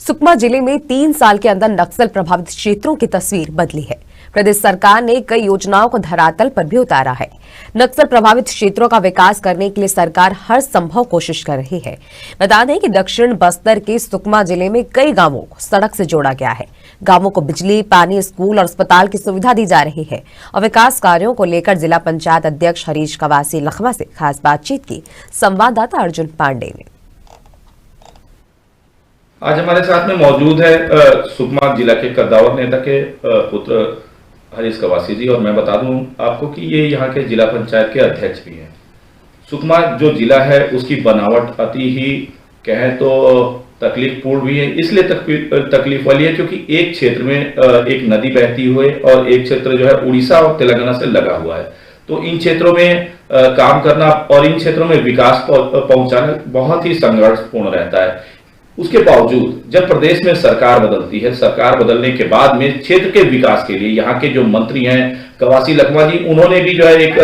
सुकमा जिले में 3 साल के अंदर नक्सल प्रभावित क्षेत्रों की तस्वीर बदली है। प्रदेश सरकार ने कई योजनाओं को धरातल पर भी उतारा है। नक्सल प्रभावित क्षेत्रों का विकास करने के लिए सरकार हर संभव कोशिश कर रही है। बता दें कि दक्षिण बस्तर के सुकमा जिले में कई गांवों को सड़क से जोड़ा गया है। गांवों को बिजली, पानी, स्कूल और अस्पताल की सुविधा दी जा रही है और विकास कार्यों को लेकर जिला पंचायत अध्यक्ष हरीश कवासी लखमा से खास बातचीत की। संवाददाता अर्जुन पांडे ने। आज हमारे साथ में मौजूद है सुकमा जिला के कद्दावर नेता के पुत्र हरीश कवासी जी, और मैं बता दूं आपको कि ये यहाँ के जिला पंचायत के अध्यक्ष भी हैं। सुकमा जो जिला है उसकी बनावट अति ही कहें तो तकलीफपूर्ण भी है, इसलिए तकलीफ वाली है क्योंकि एक क्षेत्र में एक नदी बहती हुई और एक क्षेत्र जो है उड़ीसा और तेलंगाना से लगा हुआ है। तो इन क्षेत्रों में काम करना और इन क्षेत्रों में विकास पहुंचाना बहुत ही संघर्षपूर्ण रहता है। उसके बावजूद जब प्रदेश में सरकार बदलती है, सरकार बदलने के बाद में क्षेत्र के विकास के लिए यहाँ के जो मंत्री हैं कवासी लखमा जी, उन्होंने भी जो है एक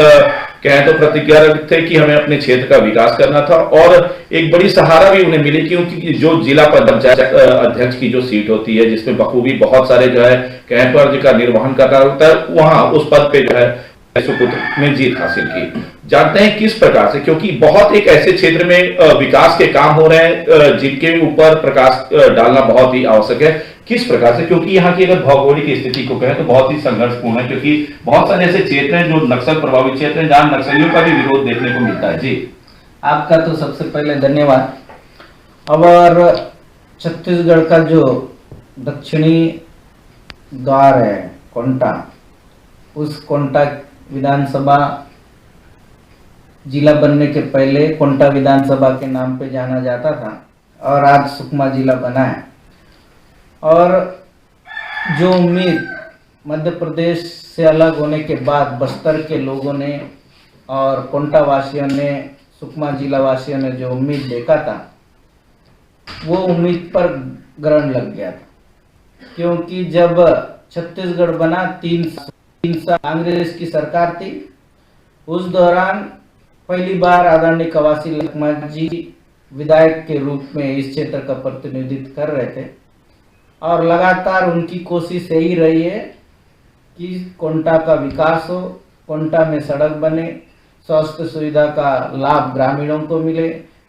कहें तो प्रतिज्ञा थे कि हमें अपने क्षेत्र का विकास करना था, और एक बड़ी सहारा भी उन्हें मिली क्योंकि जो जिला पंचायत अध्यक्ष की जो सीट होती है जिसमें बखूबी बहुत सारे जो है कहें फर्ज का निर्वहन करना होता है, वहां उस पद पे जो है सुपुत्र ने जीत हासिल की। जानते हैं किस प्रकार से, क्योंकि बहुत एक ऐसे क्षेत्र में विकास के काम हो रहे हैं जिनके ऊपर प्रकाश डालना बहुत ही आवश्यक है। किस प्रकार से, क्योंकि यहाँ की अगर भौगोलिक स्थिति को कहें तो बहुत ही संघर्षपूर्ण है, क्योंकि बहुत सारे ऐसे क्षेत्र हैं जो नक्सल प्रभावित क्षेत्र हैं जहां नक्सलियों का भी विरोध देखने को मिलता है। जी, आपका तो सबसे पहले धन्यवाद। और छत्तीसगढ़ का जो दक्षिणी द्वार है कोंटा, उस कोंटा विधानसभा जिला बनने के पहले कोंटा विधानसभा के नाम पे जाना जाता था और आज सुकमा जिला बना है। और जो उम्मीद मध्य प्रदेश से अलग होने के बाद बस्तर के लोगों ने और कोंटा वासियों ने, सुकमा जिला वासियों ने जो उम्मीद देखा था, वो उम्मीद पर ग्रहण लग गया था। क्योंकि जब छत्तीसगढ़ बना 3 साल कांग्रेस की सरकार थी, उस दौरान पहली बार आदरणीय कवासी लखमा जी विधायक के रूप में इस क्षेत्र का प्रतिनिधित्व कर रहे थे और लगातार उनकी कोशिश यही रही है कि कोंटा का विकास हो, कोंटा में सड़क बने, स्वास्थ्य सुविधा का लाभ ग्रामीणों को मिले,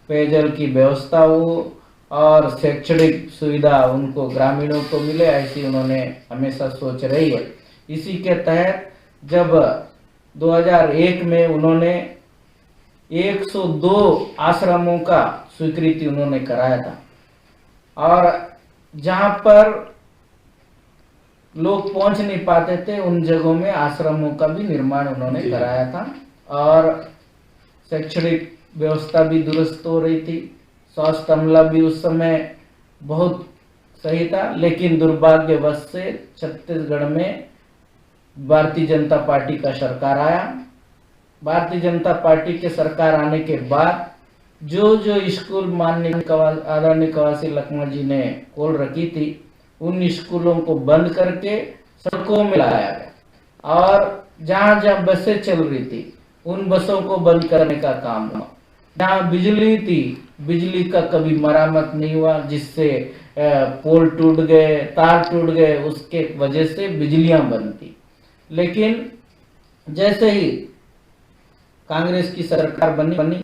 पेयजल की व्यवस्था हो और शैक्षणिक सुविधा उनको ग्रामीणों को मिले, ऐसी उन्होंने हमेशा सोच रही है। इसी के तहत जब 2001 में उन्होंने 102 आश्रमों का स्वीकृति उन्होंने कराया था, और जहां पर लोग पहुंच नहीं पाते थे उन जगहों में आश्रमों का भी निर्माण उन्होंने कराया था, और शैक्षणिक व्यवस्था भी दुरुस्त हो रही थी। स्वास्थ्य अमला भी उस समय बहुत सही था, लेकिन दुर्भाग्यवश से छत्तीसगढ़ में भारतीय जनता पार्टी का सरकार आया। भारतीय जनता पार्टी के सरकार आने के बाद जो स्कूल माननीय आदरणीय कवासी लखमा जी ने खोल रखी थी, उन स्कूलों को बंद करके सड़कों में लाया गया, और जहां जहां बसें चल रही थी उन बसों को बंद करने का काम हुआ। जहां बिजली थी, बिजली का कभी मरम्मत नहीं हुआ, जिससे पोल टूट गए, तार टूट गए, उसके वजह से बिजलियां बंद थी। लेकिन जैसे ही कांग्रेस की सरकार बनी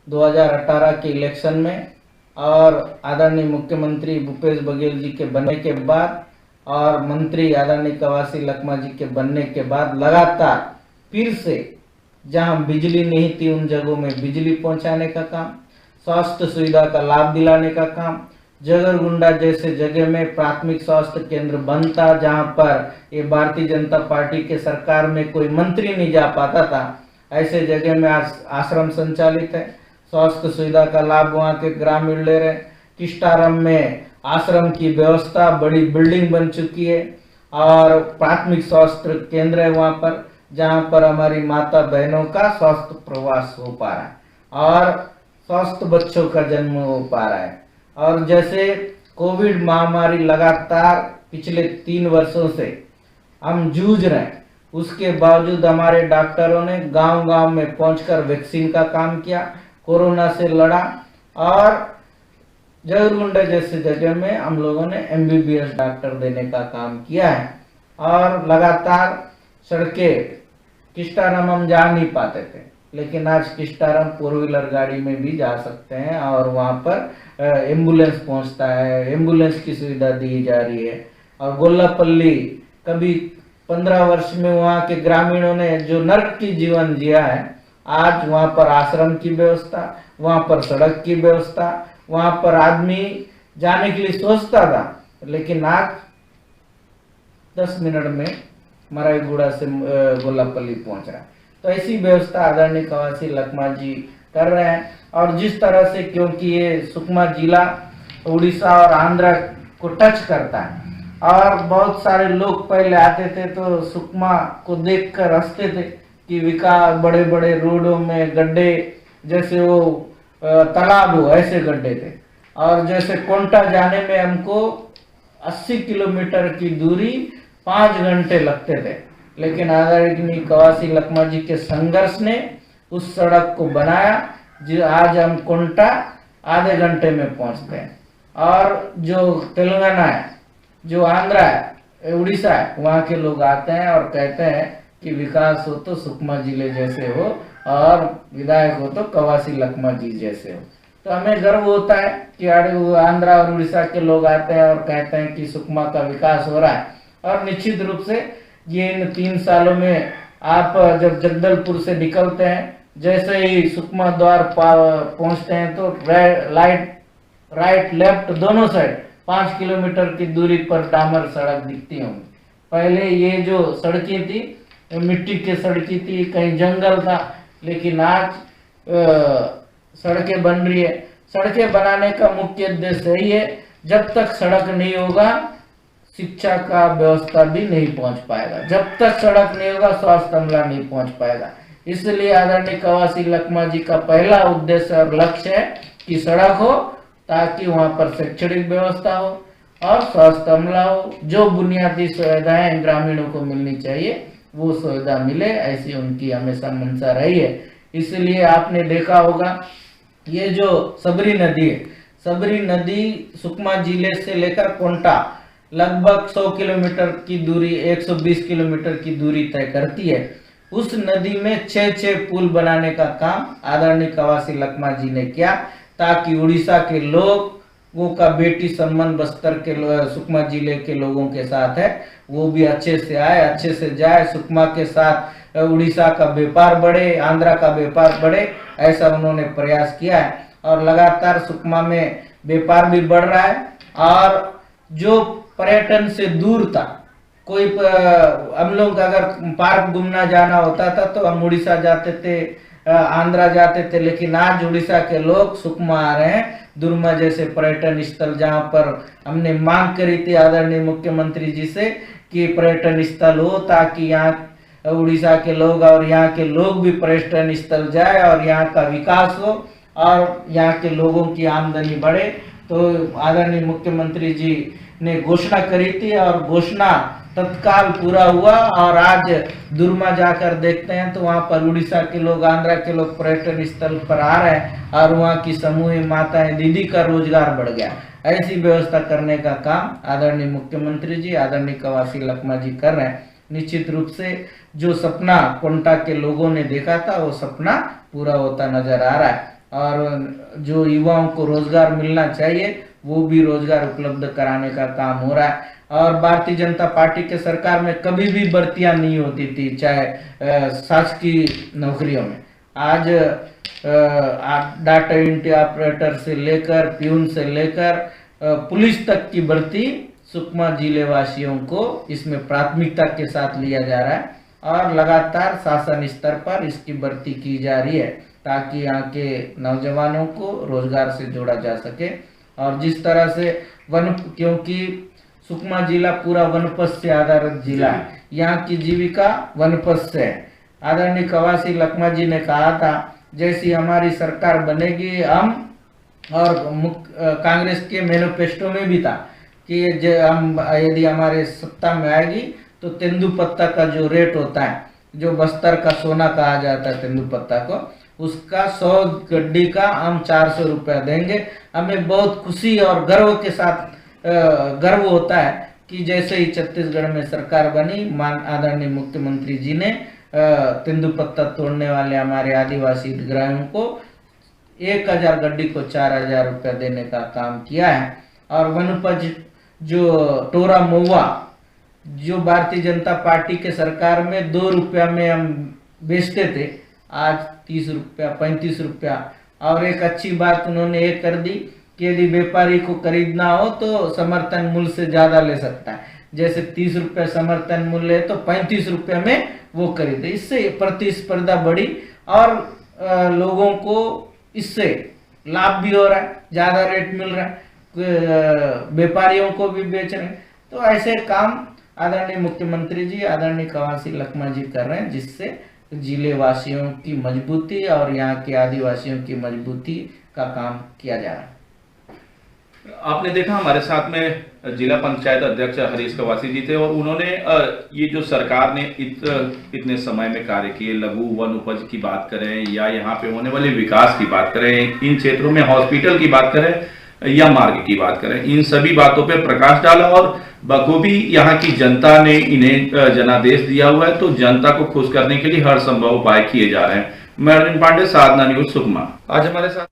2018 के इलेक्शन में, और आदरणीय मुख्यमंत्री भूपेश बघेल जी के बनने के बाद और मंत्री आदरणीय कवासी लखमा जी के बनने के बाद लगातार फिर से जहां बिजली नहीं थी उन जगहों में बिजली पहुंचाने का काम, स्वास्थ्य सुविधा का लाभ दिलाने का काम, जगरगुंडा जैसे जगह में प्राथमिक स्वास्थ्य केंद्र बनता, जहां पर ये भारतीय जनता पार्टी के सरकार में कोई मंत्री नहीं जा पाता था, ऐसे जगह में आश्रम संचालित है। स्वास्थ्य सुविधा का लाभ वहां के ग्रामीण ले रहे। किस्टारम में आश्रम की व्यवस्था, बड़ी बिल्डिंग बन चुकी है, और प्राथमिक स्वास्थ्य केंद्र है वहां पर, जहां पर हमारी माता बहनों का स्वास्थ्य प्रवास हो पा रहा है और स्वस्थ बच्चों का जन्म हो पा रहा है। और जैसे कोविड महामारी लगातार पिछले 3 वर्षों से हम जूझ रहे हैं, उसके बावजूद हमारे डॉक्टरों ने गांव-गांव में पहुंचकर वैक्सीन का काम किया, कोरोना से लड़ा, और जगरगुंडा जैसे जगह में हम लोगों ने MBBS डॉक्टर देने का काम किया है। और लगातार सड़कें किस्टाराम हम जा नहीं पाते थे, लेकिन आज किस्टाराम 4 व्हीलर गाड़ी में भी जा सकते हैं और वहाँ पर एम्बुलेंस पहुँचता है, एम्बुलेंस की सुविधा दी जा रही है। और गोल्लापल्ली कभी 15 वर्ष में वहाँ के ग्रामीणों ने जो नर्क की जीवन जिया है, आज वहाँ पर आश्रम की व्यवस्था, वहाँ पर सड़क की व्यवस्था, वहाँ पर आदमी जाने के लिए सोचता था, लेकिन आज 10 मिनट में मराईगुड़ा से गोल्लापल्ली पहुंच रहा है। तो ऐसी व्यवस्था आदरणीय कवासी लखमा जी कर रहे हैं। और जिस तरह से, क्योंकि ये सुकमा जिला उड़ीसा और आंध्र को टच करता है और बहुत सारे लोग पहले आते थे तो सुकमा को देखकर हंसते थे कि विकास बड़े बड़े रोडों में गड्ढे, जैसे वो तालाब हो ऐसे गड्ढे थे। और जैसे कोंटा जाने में हमको 80 किलोमीटर की दूरी 5 घंटे लगते थे, लेकिन आदरणीय कवासी लखमा जी के संघर्ष ने उस सड़क को बनाया जो आज हम कोंटा आधे घंटे में पहुंचते हैं। और जो तेलंगाना है, जो आंध्रा है, उड़ीसा है, वहाँ के लोग आते हैं और कहते हैं कि विकास हो तो सुकमा जिले जैसे हो और विधायक हो तो कवासी लखमा जी जैसे हो। तो हमें गर्व होता है कि आंध्रा और उड़ीसा के लोग आते हैं और कहते हैं कि सुकमा का विकास हो रहा है। और निश्चित रूप से ये इन 3 सालों में आप जब जगदलपुर से निकलते हैं, जैसे ही सुकमा द्वार पहुंचते हैं तो राइट लेफ्ट दोनों साइड 5 किलोमीटर की दूरी पर डामर सड़क दिखती होंगी। पहले ये जो सड़कें थी मिट्टी की सड़कें थी, कहीं जंगल था, लेकिन आज सड़कें बन रही है। सड़कें बनाने का मुख्य उद्देश्य यही है, जब तक सड़क नहीं होगा शिक्षा का व्यवस्था भी नहीं पहुंच पाएगा, जब तक सड़क नहीं होगा स्वास्थ्य अमला नहीं पहुंच पाएगा। इसलिए आदरणीय कवासी लखमा जी का पहला उद्देश्य और लक्ष्य है कि सड़क हो ताकि वहां पर शैक्षणिक व्यवस्था हो और स्वास्थ्य अमला हो। जो बुनियादी सुविधाएं ग्रामीणों को मिलनी चाहिए वो सुविधा मिले, ऐसी उनकी हमेशा मंशा रही है। इसलिए आपने देखा होगा ये जो सबरी नदी है, सबरी नदी सुकमा जिले से लेकर कोंटा लगभग 100 किलोमीटर की दूरी, 120 किलोमीटर की दूरी तय करती है। उस नदी में 6 पुल बनाने का काम आदरणीय कवासी लखमा जी ने किया, ताकि उड़ीसा के लोगों का बेटी सम्मान बस्तर के सुकमा जिले के लोगों के साथ है वो भी अच्छे से आए, अच्छे से जाए। सुकमा के साथ उड़ीसा का व्यापार बढ़े, आंध्रा का व्यापार बढ़े, ऐसा उन्होंने प्रयास किया है। और लगातार सुकमा में व्यापार भी बढ़ रहा है। और जो पर्यटन से दूर था, कोई हम लोग अगर पार्क घूमना जाना होता था तो हम उड़ीसा जाते थे, आंध्रा जाते थे, लेकिन आज उड़ीसा के लोग सुकमा आ रहे हैं। दुर्मा जैसे पर्यटन स्थल जहां पर हमने मांग करी थी आदरणीय मुख्यमंत्री जी से कि पर्यटन स्थल हो, ताकि यहाँ उड़ीसा के लोग और यहाँ के लोग भी पर्यटन स्थल जाए और यहाँ का विकास हो और यहाँ के लोगों की आमदनी बढ़े। तो आदरणीय मुख्यमंत्री जी ने घोषणा करी थी और घोषणा तत्काल पूरा हुआ। और आज दुर्मा जाकर देखते हैं तो वहाँ पर उड़ीसा के लोग, आंध्रा के लोग पर्यटन स्थल पर आ रहे हैं और वहाँ की समूह माताएं दीदी का रोजगार बढ़ गया। ऐसी व्यवस्था करने का काम आदरणीय मुख्यमंत्री जी, आदरणीय कवासी लखमा जी कर रहे हैं। निश्चित रूप से जो सपना कोंटा के लोगों ने देखा था वो सपना पूरा होता नजर आ रहा है। और जो युवाओं को रोजगार मिलना चाहिए वो भी रोजगार उपलब्ध कराने का काम हो रहा है। और भारतीय जनता पार्टी के सरकार में कभी भी भर्तियां नहीं होती थी, चाहे शासकीय नौकरियों में। आज डाटा एंट्री ऑपरेटर से लेकर प्यून से लेकर पुलिस तक की भर्ती सुकमा जिले वासियों को इसमें प्राथमिकता के साथ लिया जा रहा है और लगातार शासन स्तर पर इसकी भर्ती की जा रही है, ताकि यहाँ के नौजवानों को रोजगार से जोड़ा जा सके। और जिस तरह से क्योंकि सुकमा जिला पूरा वनपथ से आधारित जिला है, यहाँ की जीविका वनपथ से है। आदरणीय कवासी लखमा जी ने कहा था जैसी हमारी सरकार बनेगी हम, और कांग्रेस के मैनिफेस्टो में भी था कि हम यदि हमारे सत्ता में आएगी तो तेंदुपत्ता का जो रेट होता है, जो बस्तर का सोना कहा जाता है तेंदुपत्ता को, उसका 100 गड्डी का हम 400 रुपया देंगे। हमें बहुत खुशी और गर्व के साथ गर्व होता है कि जैसे ही छत्तीसगढ़ में सरकार बनी, आदरणीय मुख्यमंत्री जी ने तेंदुपत्ता तोड़ने वाले हमारे आदिवासी हितग्राहियों को 1000 गड्डी को 4000 रुपया देने का काम किया है। और वनोपज जो टोरा महुआ जो भारतीय जनता पार्टी के सरकार में 2 रुपया में हम बेचते थे, आज 30 रुपया 35 रुपया। और एक अच्छी बात उन्होंने ये कर दी कि यदि व्यापारी को खरीदना हो तो समर्थन मूल्य से ज्यादा ले सकता है। जैसे 30 रुपया समर्थन मूल्य है तो 35 रुपया में वो खरीदे। इससे प्रतिस्पर्धा बढ़ी और लोगों को इससे लाभ भी हो रहा है, ज्यादा रेट मिल रहा है, व्यापारियों को भी बेच रहे हैं। तो ऐसे काम आदरणीय मुख्यमंत्री जी, आदरणीय कवासी लखमा जी कर रहे हैं, जिससे जिले वासियों की मजबूती और यहाँ के आदिवासियों की मजबूती का काम किया जा रहा है। आपने देखा हमारे साथ में जिला पंचायत अध्यक्ष हरीश कवासी जी थे और उन्होंने ये जो सरकार ने इतने समय में कार्य किए, लघु वन उपज की बात करें या यहाँ पे होने वाले विकास की बात करें, इन क्षेत्रों में हॉस्पिटल की बात करें या मार्ग की बात करें, इन सभी बातों पे प्रकाश डाला और बखूबी यहाँ की जनता ने इन्हें जनादेश दिया हुआ है। तो जनता को खुश करने के लिए हर संभव उपाय किए जा रहे हैं। मैं अर्जुन पांडे, साधना न्यूज, सुकमा। आज हमारे साथ